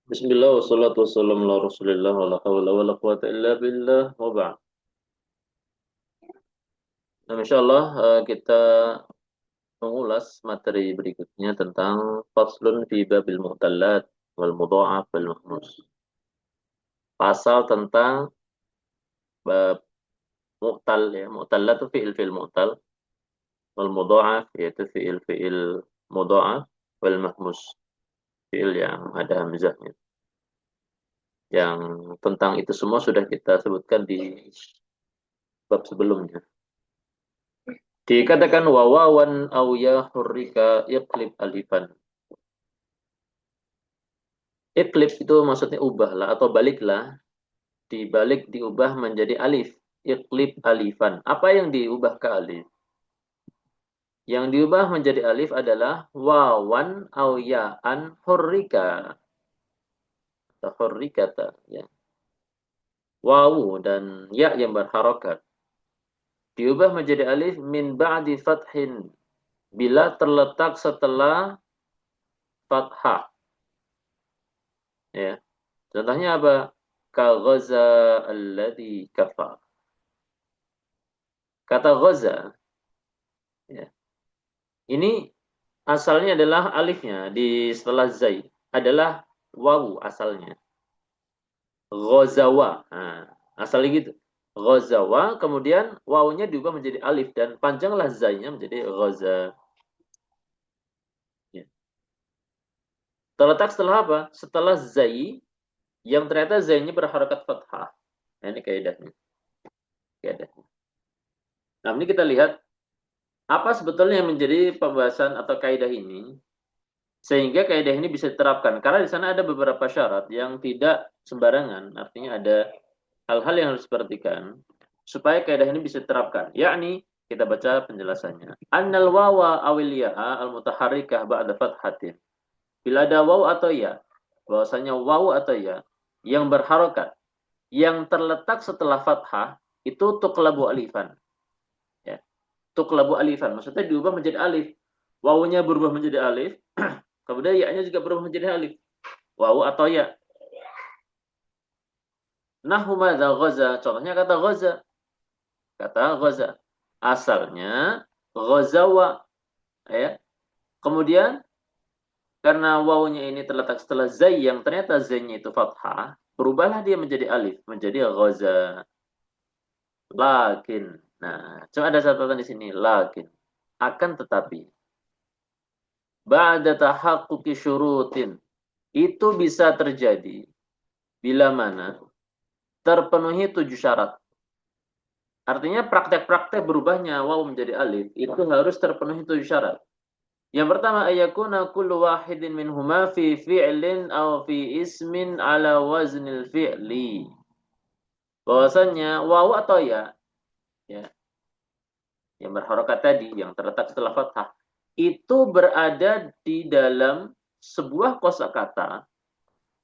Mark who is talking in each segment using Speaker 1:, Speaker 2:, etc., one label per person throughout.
Speaker 1: Bismillah wassalatu wassalamu ala rasulillah wa la hawla wa la quwata illa billah wa ba'd. Nah, insyaallah kita mengulas materi berikutnya tentang faslun fi babil mu'tallat wal mudha'af wal mahmus. Pasal tentang bab mu'tal ya, mu'tallat itu fi'il mu'tal, wal mudha'af yaitu fi'il mudha'af, wal mahmus fi'il yang ada hamzahnya. Yang tentang itu semua sudah kita sebutkan di bab sebelumnya. Dikatakan wawawan au ya hurrika iqlib alifan. Iqlib itu maksudnya ubahlah atau baliklah. Dibalik diubah menjadi alif. Iqlib alifan. Apa yang diubah ke alif? Yang diubah menjadi alif adalah wawan au ya'an hurrika. Atau hurrikata. Ya. Wawu dan ya yang berharokat. Diubah menjadi alif min ba'di fathin. Bila terletak setelah fathah. Ya. Contohnya apa? Ka ghaza alladhi kafar. Kata ghaza, ya, ini asalnya adalah alifnya di setelah zai adalah wawu asalnya. Ghazawa. Nah, asalnya gitu. Ghazawa, kemudian wawunya diubah menjadi alif dan panjanglah zainya menjadi ghaza. Ya. Terletak setelah apa? Setelah zai yang ternyata zainya berharakat fathah. Nah, ini kaidahnya. Kaidahnya. Nah, ini kita lihat apa sebetulnya yang menjadi pembahasan atau kaidah ini sehingga kaidah ini bisa diterapkan karena di sana ada beberapa syarat yang tidak sembarangan, artinya ada hal-hal yang harus diperhatikan supaya kaidah ini bisa diterapkan, yakni kita baca penjelasannya. Annal wawa awil ya'a al mutaharrikah ba'da fathatin. Bila ada waw atau ya, bahwasanya waw atau ya yang berharokat yang terletak setelah fathah itu tuqlabu alifan. Ya. Tuqlabu alifan, maksudnya diubah menjadi alif. Wawunya berubah menjadi alif, kemudian ya-nya juga berubah menjadi alif. Wawu atau ya. Nahu madza ghaza, contohnya kata ghaza. Kata ghaza. Asalnya ghazawa, ya. Kemudian karena wawunya ini terletak setelah zai yang ternyata zai-nya itu fathah, berubahlah dia menjadi alif, menjadi ghaza. Lakin. Nah, cuma ada catatan di sini, lakin. Akan tetapi ba'da tahaqquqi syurutin. Itu bisa terjadi bila mana terpenuhi 7 syarat. Artinya praktek-praktek berubahnya waw menjadi alif itu harus terpenuhi 7 syarat. Yang pertama ayakuna kullu wahidin minhuma fi fi'lin aw fi ismin ala waznil fi'li. Bahwasanya waw atau ya yang berharokat tadi yang terletak setelah fathah itu berada di dalam sebuah kosakata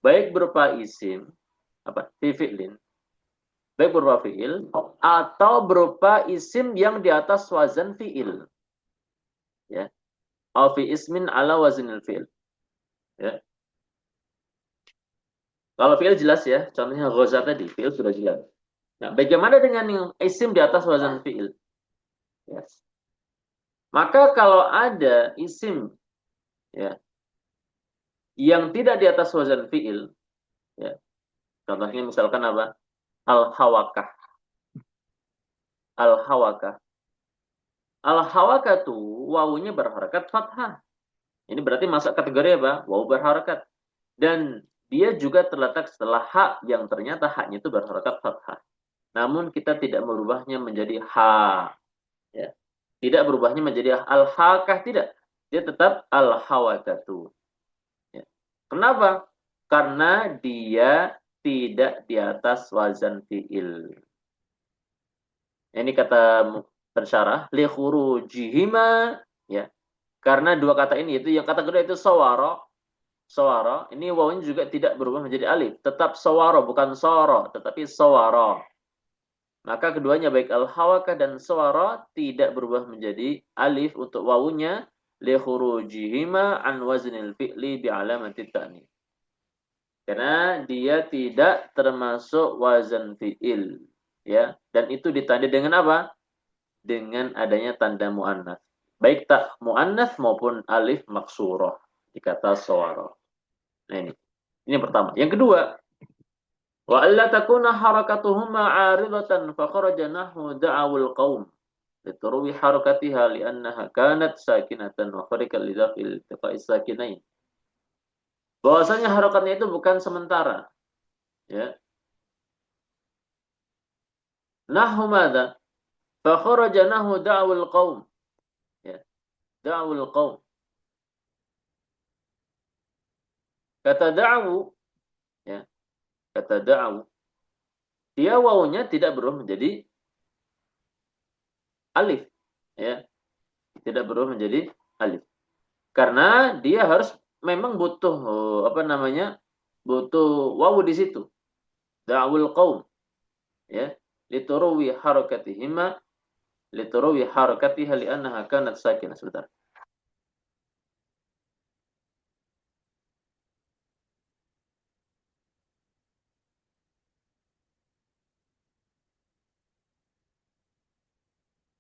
Speaker 1: baik berupa isim apa fi'lin baik berupa fi'il atau berupa isim yang di atas wazan fi'il ya au fi ismin ala waznil fi'il ya. Kalau fi'il jelas ya, contohnya ghaza tadi fi'il sudah jelas. Nah, bagaimana dengan yang isim di atas wazan fi'il? Yes. Maka kalau ada isim ya yang tidak di atas wazan fi'il ya. Contohnya misalkan apa? Al-hawakah. Al-hawakah. Al-hawakah tuh wawunya berharakat fathah. Ini berarti masuk kategori apa? Wawu berharakat. Dan dia juga terletak setelah hak yang ternyata haknya itu berharakat fathah. Namun kita tidak merubahnya menjadi ha. Ya. Tidak berubahnya menjadi al-hakah, tidak. Dia tetap al-hawakatu. Ya. Kenapa? Karena dia tidak di atas wazan fi'il. Ini kata pensyarah li khurujihima ya. Karena dua kata ini itu yang kata kedua itu sawara. Sawara ini wawunya juga tidak berubah menjadi alif, tetap sawara bukan soro, tetapi sawara. Maka keduanya baik al-hawaka dan sawara tidak berubah menjadi alif untuk wawunya li khurujihima an waznil fi'li bi alamati ta'nits. Karena dia tidak termasuk wazan fi'il, ya. Dan itu ditandai dengan apa? Dengan adanya tanda muannats. Baik tak muannats maupun alif maksurah di kata sawara. Nah ini. Ini yang pertama. Yang kedua, wa alla takuna harakatuhuma 'aridatan fa kharaja nahwu da'awul qaum لتروي حركتها لأنها كانت ساكنة وحركت لدفع التقاء الساكنين. Bahwasanya harakatnya itu bukan sementara, ya. Nahwu madza? Fa kharaja nahwu da'wul qaum, ya. Da'wul qaum. Kata da'wu, ya. Kata da'wu, dia wawunya tidak berubah menjadi alif, ya. Tidak berubah menjadi alif. Karena dia harus memang butuh apa namanya? Butuh wawu di situ. Da'wul qaum, ya. Liturawi harakatihima liturawi harakatiha li'annaha kanat sakinah. Sebentar.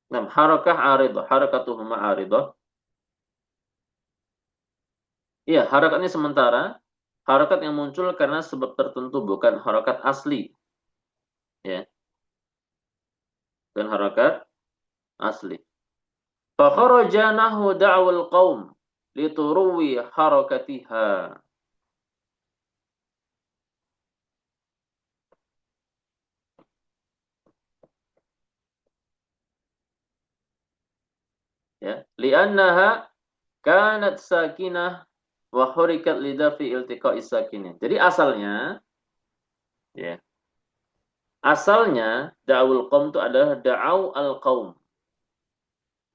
Speaker 1: Nah, harakah aridah, harakatuhuma aridah. Iya, harakatnya sementara. Harakat yang muncul karena sebab tertentu, bukan harakat asli. Ya, bukan harakat asli. Fakharaja nahu da'wal qaum lituruwi harakatiha. Ya, li'annaha kanat sakinah wa hurikat lidafi iltiqa'is sakinin. Jadi asalnya, ya, asalnya da'wul qaum itu adalah da'aw al-qaum.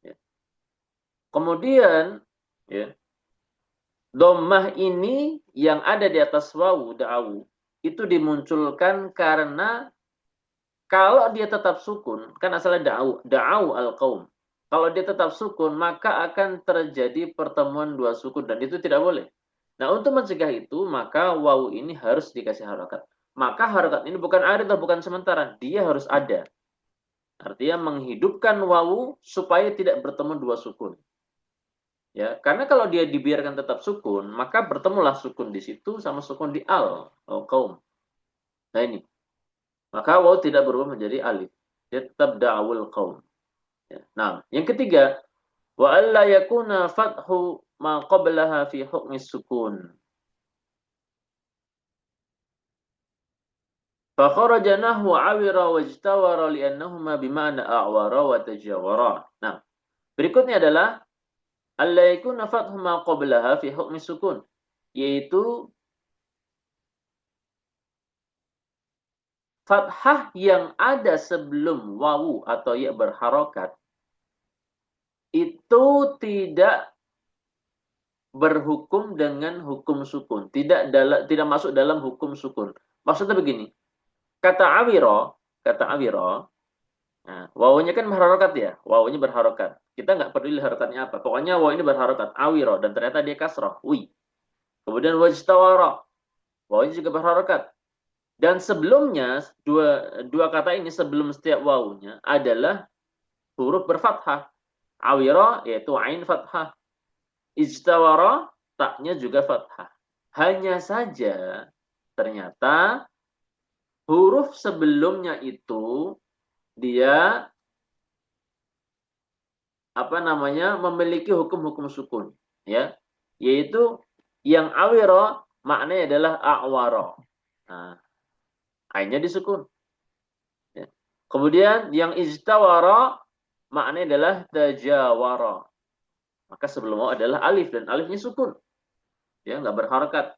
Speaker 1: Ya. Kemudian, ya, dhammah ini yang ada di atas wawu da'awu itu dimunculkan karena kalau dia tetap sukun, kan asalnya da'aw al-qaum. Kalau dia tetap sukun, maka akan terjadi pertemuan dua sukun dan itu tidak boleh. Nah, untuk mencegah itu, maka wawu ini harus dikasih harakat. Maka harakat ini bukan aridah, bukan sementara, dia harus ada. Artinya menghidupkan wawu supaya tidak bertemu dua sukun. Ya, karena kalau dia dibiarkan tetap sukun, maka bertemulah sukun di situ sama sukun di kaum. Nah ini, maka waw tidak berubah menjadi alif. Dia tetap da'wul kaum. Ya. Nah, yang ketiga, wa alla yakuna fathu ma qablaha fi hukmi sukun. Fa kharaja nahwu awira wajtawara li'annahuma bima'na a'wara wa tajawara. Nah, berikutnya adalah alla yakuna fathu ma qablaha fi hukmi sukun, yaitu fathah yang ada sebelum wawu atau ya berharokat itu tidak berhukum dengan hukum sukun, tidak masuk dalam hukum sukun. Maksudnya begini, kata awiro, nah, wawunya kan berharokat ya, wawunya berharokat. Kita nggak peduli harokatnya apa, pokoknya wawu ini berharokat, awiro, dan ternyata dia kasroh, wi. Kemudian wajtawara, wawunya juga berharokat. Dan sebelumnya, dua kata ini sebelum setiap wawunya adalah huruf berfathah. Awira yaitu ain fathah. Ijtawara taknya juga fathah. Hanya saja ternyata huruf sebelumnya itu dia apa namanya memiliki hukum-hukum sukun, ya. Yaitu yang awira maknanya adalah a'wara. Nah, ainnya disukun. Ya. Kemudian yang ijtawara maknanya adalah tajawara. Maka sebelum waw adalah alif dan alifnya sukun. Ya, nggak berharakat.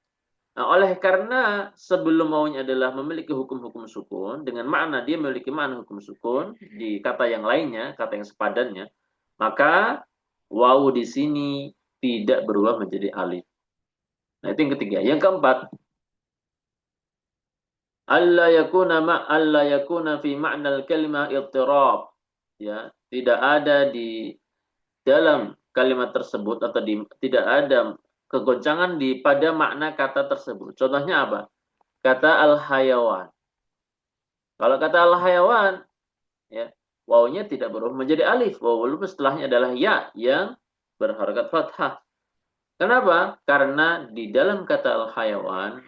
Speaker 1: Nah, oleh karena sebelum wawunya adalah memiliki hukum-hukum sukun, dengan makna dia memiliki makna hukum sukun di kata yang lainnya, kata yang sepadannya, maka wawu di sini tidak berubah menjadi alif. Nah, itu yang ketiga. Yang keempat, alla yakuna fi ma'nal kalimah ittirab. Ya, tidak ada di dalam kalimat tersebut atau tidak ada kegoncangan pada makna kata tersebut. Contohnya apa? kata al-hayawan. Kalau kata al-hayawan, ya, wawunya tidak berubah menjadi alif. Walaupun setelahnya adalah ya yang berharakat fathah. Kenapa? Karena di dalam kata al-hayawan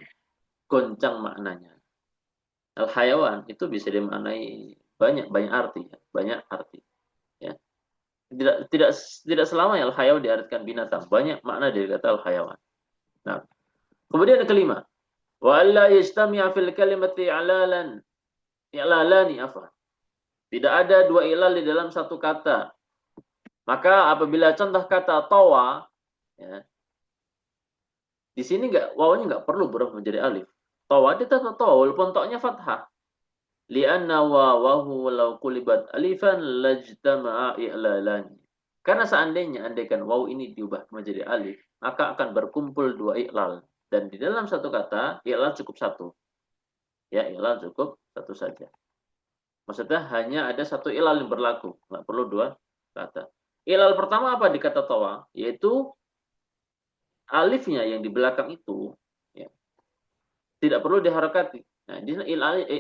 Speaker 1: goncang maknanya. Al-hayawan itu bisa dimaknai banyak arti, ya. Banyak arti. Ya. Tidak selamanya al-hayawan diartikan binatang. Banyak makna dari kata al-hayawan. Nah, kemudian yang kelima, wa alla yajtami'a fil kalimati i'lalani apa? Tidak ada dua ilal di dalam satu kata. Maka apabila contoh kata tawa, ya, di sini wawunya nggak perlu berubah menjadi alif. Tawa dia tetap tawa walaupun toknya fathah. Lianna wawahu law qulibat alifan lajtama'a i'lalani. Karena seandainya andaikan waw ini diubah menjadi alif, maka akan berkumpul dua i'lal. Dan di dalam satu kata, i'lal cukup satu. Ya, i'lal cukup satu saja. Maksudnya hanya ada satu i'lal yang berlaku, nggak perlu dua kata. I'lal pertama apa di kata tawa? Yaitu alifnya yang di belakang itu, ya, tidak perlu diharakati. Nah, di sini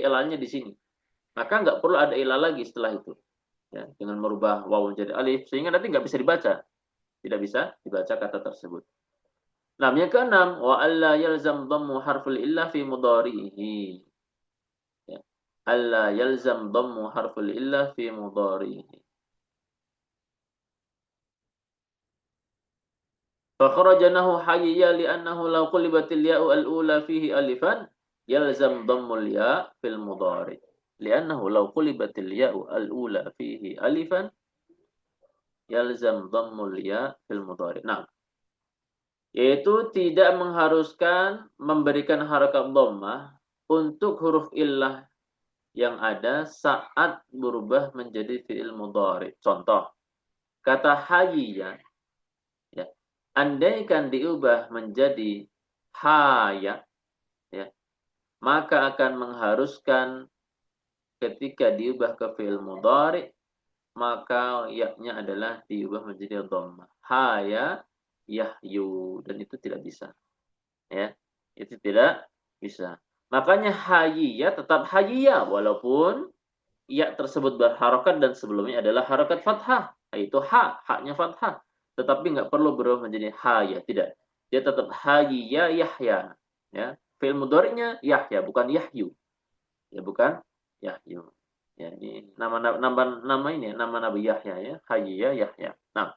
Speaker 1: i'lalnya di sini. Maka nggak perlu ada i'lal lagi setelah itu. Ya, dengan merubah waw menjadi alif, sehingga nanti nggak bisa dibaca. Tidak bisa dibaca kata tersebut. Nah, yang keenam, wa alla yalzam dhammu harful illa fi mudharihi. Ya. Alla yalzam dhammu harful illa fi mudharihi. Fakhrajanahu hayya li'annahu law qulibatil ya'u al-ula fihi alifan yalzam dhammul ya' fil mudhari. Li'annahu law qulibatil ya'u al-ula fihi alifan yalzam dhammul ya' fil mudhari. Nah, yaitu tidak mengharuskan memberikan harakat dhammah untuk huruf illah yang ada saat berubah menjadi fi'il mudhari. Contoh, kata hayya, ya, andaikan diubah menjadi haya, ya, maka akan mengharuskan ketika diubah ke fi'il mudhari, maka ya-nya adalah diubah menjadi dhammah. Haya yahyu, dan itu tidak bisa. Ya, itu tidak bisa. Makanya hayya tetap hayya walaupun ya tersebut berharokat dan sebelumnya adalah harokat fathah, yaitu haknya fathah. Tetapi nggak perlu berubah menjadi haya, tidak. Dia tetap hayya yahya. Ya, fi'il mudhari'nya yahya, bukan yahyu. Ya, bukan yahyu. Ya, ini nama ini nama Nabi Yahya, ya, hayya yahya. Nah,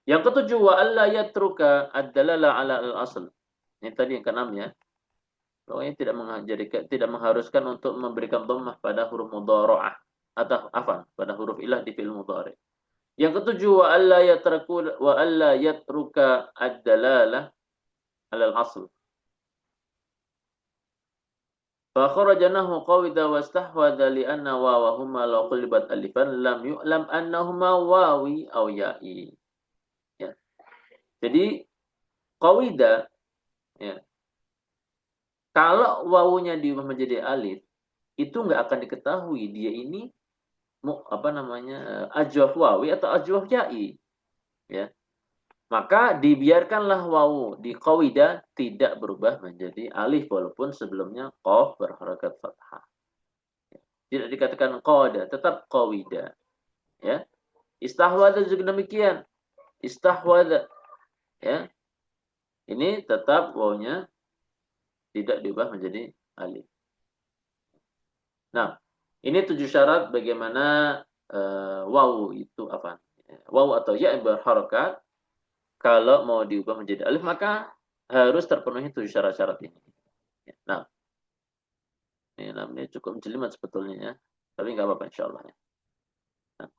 Speaker 1: yang ketujuh, wa alla yatruka ad-dalala ala al-asl. Ini tadi yang keenam, ya. Pokoknya tidak mengharuskan untuk memberikan dhammah pada huruf mudhara'ah atau afan pada huruf ilah di fi'il mudhari. Yang ketujuh, wa alla yatruka ad-dalalah 'ala al-asl. Fa kharajanahu qawida wastahwadha li anna wawahuma law qulibat alifan lam yu'lam annahuma wawi aw ya'i. Ya. Jadi qawida, ya, kalau wawunya diubah menjadi alif, itu nggak akan diketahui dia ini ajwaf wawi atau ajwaf ya'i, ya. Maka dibiarkanlah wawu di qawida tidak berubah menjadi alif walaupun sebelumnya qaf berharakat fathah. Tidak dikatakan qada, tetap qawida, ya. Istahwadha juga demikian. Istahwadha, ya. Ini tetap wawunya tidak diubah menjadi alif. Nah, ini 7 syarat bagaimana wawu itu apa? Wawu atau ya yang berharakat kalau mau diubah menjadi alif maka harus terpenuhi 7 syarat-syarat ini. Nah, ini cukup jelimet sebetulnya, ya. Tapi nggak apa-apa insyaallah, ya. Nah,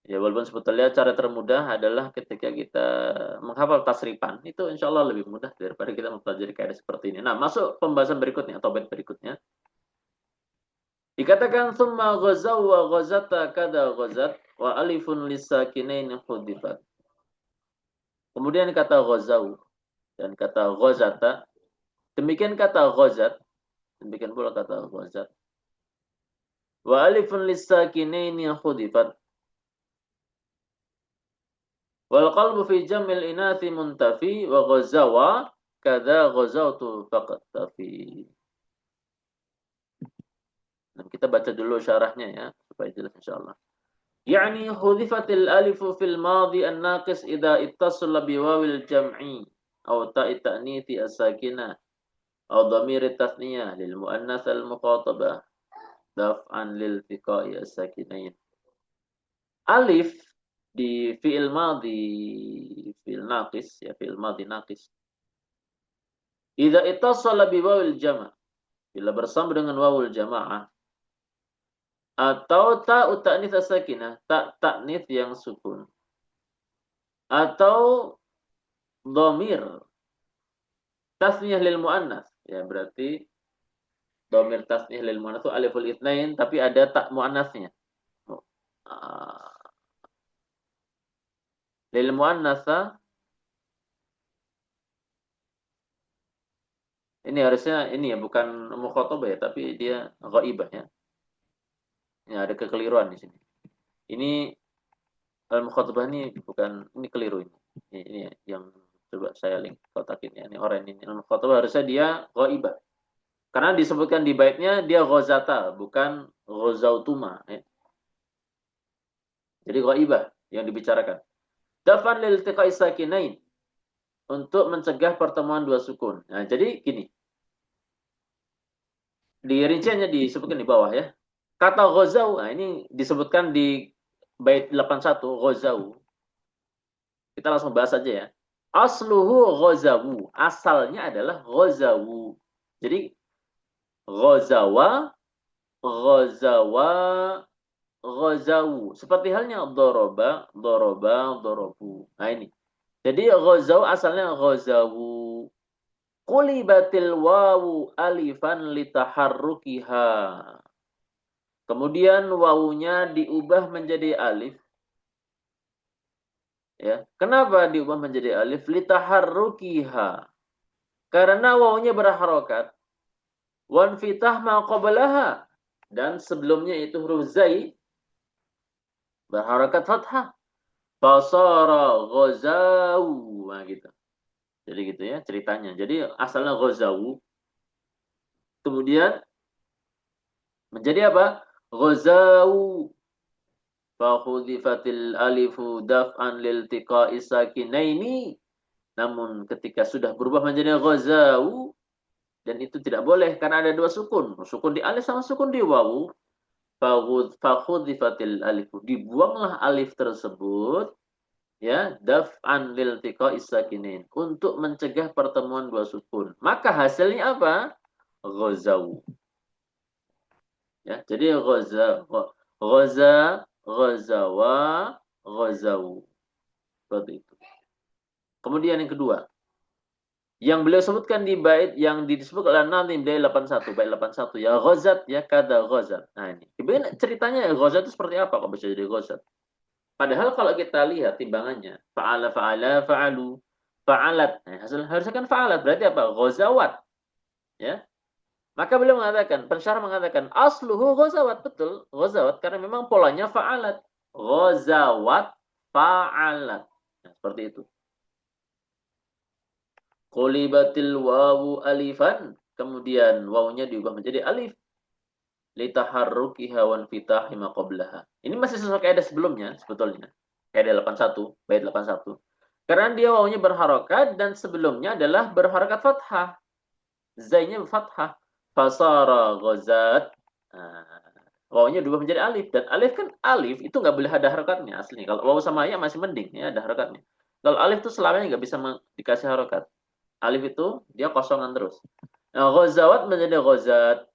Speaker 1: ya walaupun sebetulnya cara termudah adalah ketika kita menghafal tasrifan, itu insyaallah lebih mudah daripada kita mempelajari kaidah seperti ini. Nah, masuk pembahasan berikutnya atau bait berikutnya. Dikatakan summa ghazaw wa ghazata kada ghazat wa alifun lisakinain hudifat. Kemudian kata ghazaw dan kata ghazata, demikian kata ghazat, demikian pula kata ghazat. Wa alifun lisakinain hudifat. Wal qalbu fi jam'il inathi muntafi wa ghazawa kada ghazawtu faqat tafi. Nah, kita baca dulu syarahnya ya supaya jelas insyaallah. يعني حذفت الألف في الماضي الناقص إذا اتصل بواو الجمع أو تاء التأنيث الساكنة أو ضمير التثنية للمؤنث المخاطبة دفعا لالتقاء الساكنين. Alif di fi'il madhi, fi'il naqis ya, fi'il madhi naqis. Idza ittasala bi wawil jama', bila bersama dengan wawul jamaah atau ta ta'nits as-sakinah, ta ta'nits yang sukun atau dhamir tasniyah lil muannats ya, berarti dhamir tasniyah lil muannats itu aliful itsnain tapi ada tak muannatsnya. Lil muannatsa ini harusnya ini ya, bukan mukhatabah ya, tapi dia ghaibah ya. Ini ada kekeliruan di sini. Ini al-mukhatabah ini bukan, ini keliru ini. Ini yang coba saya link kotakin ya. Ini orang ini al-mukhatabah harusnya dia ghaibah. Karena disebutkan di baitnya dia ghazata, bukan ghazautuma ya. Jadi ghaibah yang dibicarakan. Dafan lil iltiqa'i sakinain, untuk mencegah pertemuan dua sukun. Nah, jadi gini. Di rinciannya disebutkan di bawah ya. Kata ghazau, nah ini disebutkan di bait 81 ghazau. Kita langsung bahas aja ya. Asluhu ghazawu, asalnya adalah ghazawu. Jadi ghazawa, ghazawa, ghazawu. Seperti halnya doroba, doroba, dorobu. Nah ini. Jadi ghazawu asalnya ghazawu. Qulibatil wawu alifan litaharrukiha. Kemudian wawunya diubah menjadi alif. Ya, kenapa diubah menjadi alif? Litaharrukiha. Karena wawunya berharokat. Wan fitah ma qablaha. Dan sebelumnya itu huruf zai berharokat fathah. Fasara ghazawu. Nah, gitu. Jadi gitu ya ceritanya. Jadi asalnya ghazawu. Kemudian menjadi apa? Ghazawu. Fakhudifatil alifu daf'an liltiqa'i sakinaini. Namun ketika sudah berubah menjadi ghazawu, dan itu tidak boleh karena ada dua sukun. Sukun di alif sama sukun di wawu. Fakhudifatil alifu. Dibuanglah alif tersebut ya, daf'an liltiqa'i sakinain, untuk mencegah pertemuan dua sukun. Maka hasilnya apa? Ghazawu. Ya, jadi ghaza, ghazawa, ghazawu. Seperti itu. Kemudian yang kedua, yang beliau sebutkan di bait yang disebut oleh Nazim bait 81, bait 81 ya ghazat ya, kata ghazat. Nah ini. Kemudian ceritanya ghazat itu seperti apa kok bisa jadi ghazat? Padahal kalau kita lihat timbangannya, fa'ala fa'ala fa'alu, fa'alat. Nah, harusnya kan fa'alat, berarti apa? Ghazawat. Ya. Maka beliau mengatakan, pensyarah mengatakan, asluhu ghazawat, betul, ghazawat, karena memang polanya fa'alat. Ghazawat, fa'alat. Nah, seperti itu. Qulibatil wawu alifan, kemudian wawunya diubah menjadi alif. Litaharrukiha wan fitahi ma qablaha. Ini masih sesuai kaidah sebelumnya sebetulnya. Kaidah 81, bait 81. Karena dia wawunya berharokat dan sebelumnya adalah berharokat fathah. Zainya fathah. Fasara ghazat. Wawunya diubah menjadi alif, dan alif kan alif itu nggak boleh ada harokatnya aslinya. Kalau wawu sama ya masih mending ya ada harokatnya. Kalau alif itu selamanya nggak bisa dikasih harokat. Alif itu dia kosongan terus. Nah, ghazawat menjadi ghazat.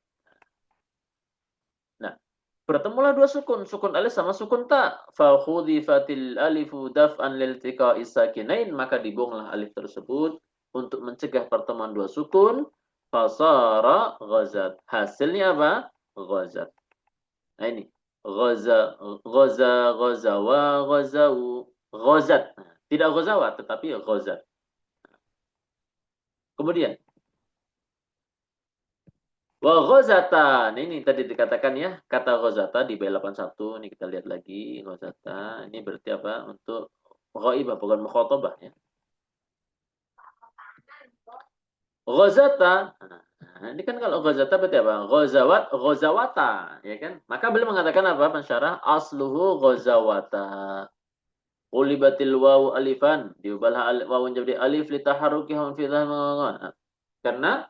Speaker 1: Nah, bertemulah dua sukun, sukun alif sama sukun ta. Fa khudifatil alifu daf'an liltiqa'i sakinain, maka dibuanglah alif tersebut untuk mencegah pertemuan dua sukun. Fasara ghazat. Hasilnya apa? Ghazat. Nah ini. Ghaza, ghaza, ghazawa, ghazawu, ghazat. Nah, tidak ghazawat tetapi ghazat. Kemudian wa ghazata. Ini tadi dikatakan ya, kata ghazata di B81. Ini kita lihat lagi ghazata. Ini berarti apa? Untuk ghaibah bukan mukhatabah ya. Ghazata. Nah, Nah, ini kan kalau ghazata berarti apa? Ghazawat, ghazawata, ya kan? Maka beliau mengatakan apa? Pensyarah asluhu ghazawata. Ulibatil wawu alifan, diubahlah wawu menjadi alif litaharrukihum fi dhahma. Karena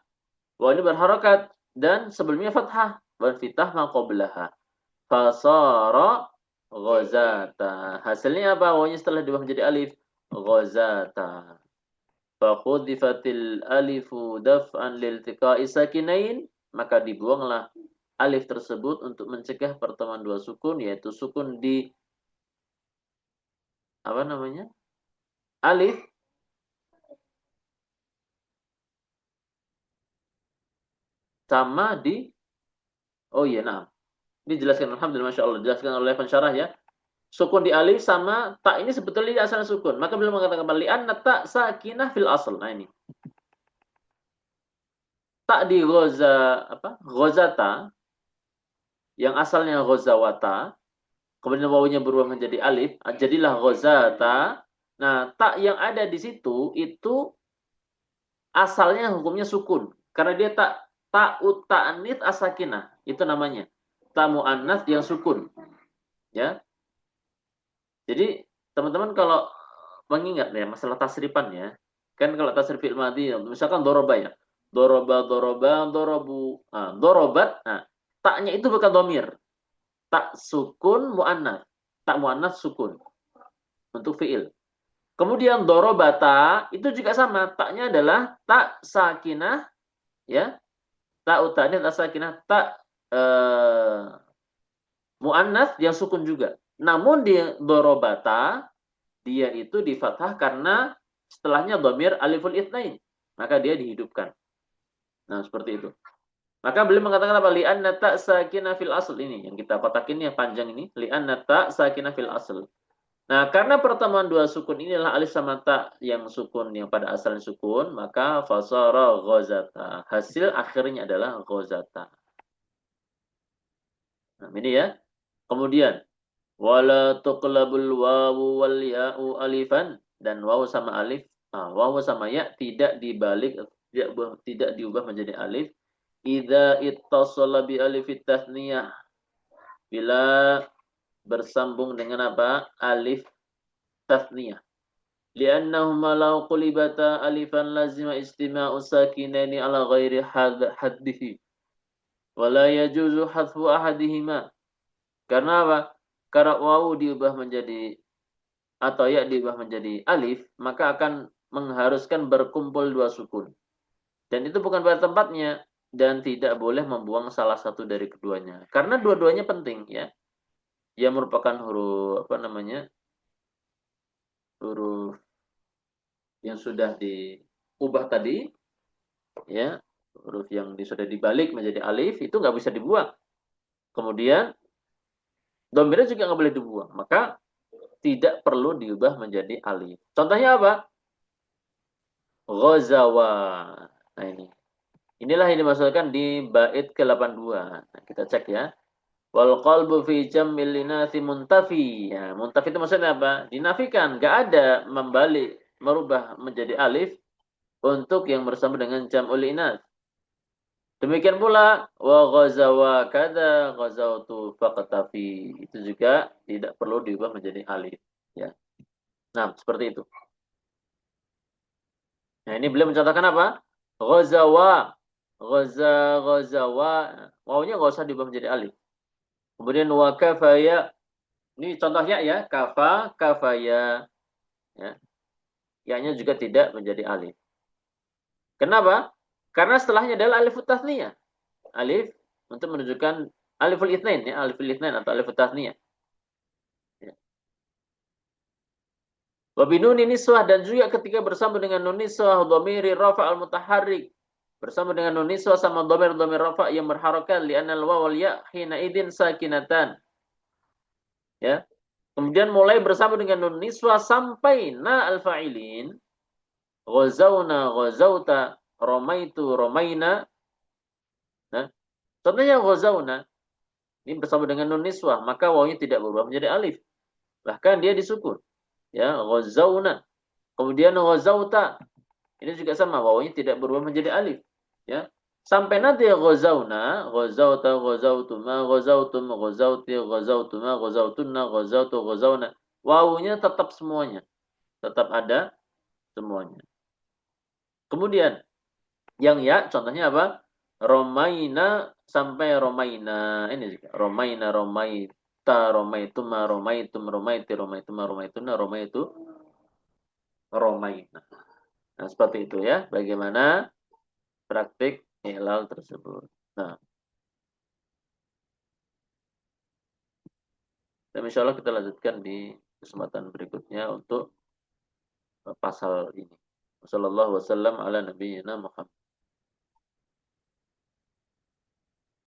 Speaker 1: wawu ini berharokat dan sebelumnya fathah, wal fitah ma qablaha. Fasara ghazata. Hasilnya apa? Wawunya setelah diubah menjadi alif, ghazata. Fakhudifatil alifu daf'an liltiqa'i sakinain, maka dibuanglah alif tersebut untuk mencegah pertemuan dua sukun, yaitu sukun di apa namanya? Alif sama di oh iya, nah. Ini jelaskan alhamdulillah Masya Allah, jelaskan oleh pensyarah ya. Sukun di alif sama tak ini sebetulnya asalnya sukun. Maka beliau mengatakan li'anna tak sakinah fil asl. Nah ini. Tak di ghaza apa? Ghazata yang asalnya ghazawata, kemudian wawunya berubah menjadi alif, jadilah ghazata. Nah, tak yang ada di situ itu asalnya hukumnya sukun karena dia tak ta'nits asakinah. Itu namanya. Ta muannats yang sukun, ya. Jadi, teman-teman kalau mengingat ya masalah tasrifan ya. Kan kalau tasrif fi'il madhi misalkan doroba ya. Doroba, doroba, dorobu. Nah, dorobat, nah, taknya itu bukan domir. Tak sukun mu'annas. Tak mu'annas sukun. Untuk fi'il. Kemudian dorobata, itu juga sama. Taknya adalah tak sakinah. Ya. Tak utani, tak sakinah. Tak mu'annas yang sukun juga. Namun di dorobata, dia itu di fathah karena setelahnya domir aliful itsnain. Maka dia dihidupkan. Nah, seperti itu. Maka beliau mengatakan apa? Li'anna ta' sakinah fil asl ini. Yang kita kotakin yang panjang ini. Li'anna ta' sakinah fil asl. Nah, karena pertemuan dua sukun inilah alif sama ta yang sukun, yang pada asalnya sukun, maka fasara ghazata. Hasil akhirnya adalah ghazata. Nah, ini ya. Kemudian, wala tuqlabul wawu wal ya'u alifan. Dan wawu sama alif, wawu sama ya tidak dibalik, tidak diubah menjadi alif. Idza ittasala bi alifit tasniyah. Bila bersambung dengan apa? Alif tasniyah. Li'annahuma law qulibata alifan lazima istima'u sakinaini ala ghairi haddihi. Wala yajuzu hadfu ahadihima. Karena apa? Karena wawu diubah menjadi atau ya diubah menjadi alif, maka akan mengharuskan berkumpul dua sukun. Dan itu bukan pada tempatnya dan tidak boleh membuang salah satu dari keduanya. Karena dua-duanya penting ya. Dia merupakan huruf apa namanya? Huruf yang sudah diubah tadi ya, huruf yang sudah dibalik menjadi alif itu nggak bisa dibuang. Kemudian domirnya juga nggak boleh dibuang. Maka tidak perlu diubah menjadi alif. Contohnya apa? Ghazawa. Nah ini. Inilah yang dimaksudkan di bait ke-82. Nah, kita cek ya. Wal qalbu fi jam'il linasi muntafi. Ya, muntafi itu maksudnya apa? Dinafikan, enggak ada membalik, merubah menjadi alif untuk yang bersama dengan jam'ul inas. Demikian pula wa ghazawa kada ghazautu faqtafi. Itu juga tidak perlu diubah menjadi alif, ya. Nah, seperti itu. Nah, ini beliau mencontohkan apa? Ghazawa. Ghazawa. Wawunya enggak usah diubah menjadi alif. Kemudian wa kafaya. Ini contohnya ya, kafa, kafaya. Ya. Ya-nya juga tidak menjadi alif. Kenapa? Karena setelahnya adalah alif tasniyah. Alif untuk menunjukkan aliful itsnain ya, aliful itsnain atau alif tasniyah. Ya. Wa binun niswah dan juga ketika bersama dengan nun niswah dhamiri rafa al mutaharrik. Bersama dengan nun niswah sama dhamir rafa yang berharakat li'anna al waw wal ya hina idin sakinatan. Ya. Kemudian mulai bersama dengan nun niswah sampai na al fa'ilin. Ghazawna, ghazawta, romaitu, romaina. Nah, contohnya ghazawna. Ini bersama dengan nun niswah, maka wawunya tidak berubah menjadi alif. Bahkan dia disukun. Ya, ghazawna. Kemudian ghazawta. Ini juga sama, wawunya tidak berubah menjadi alif. Ya. Sampai nanti ghazauna, ghazauta, ghazautuma, ghazautum, ghazauti, ghazautuma, ghazautunna, ghazautu, ghazauna. Wawunya tetap semuanya. Tetap ada semuanya. Kemudian yang ya contohnya apa? Romaina sampai romaina. Ini juga. Romaina, romaita, romaituma, romaitum, romaiti, romaituma, romaituna, romaitu, romaina. Nah, seperti itu ya. Bagaimana praktik hilal tersebut. Nah, dan insya Allah kita lanjutkan di kesempatan berikutnya untuk pasal ini. Wassalamualaikum warahmatullahi wabarakatuh.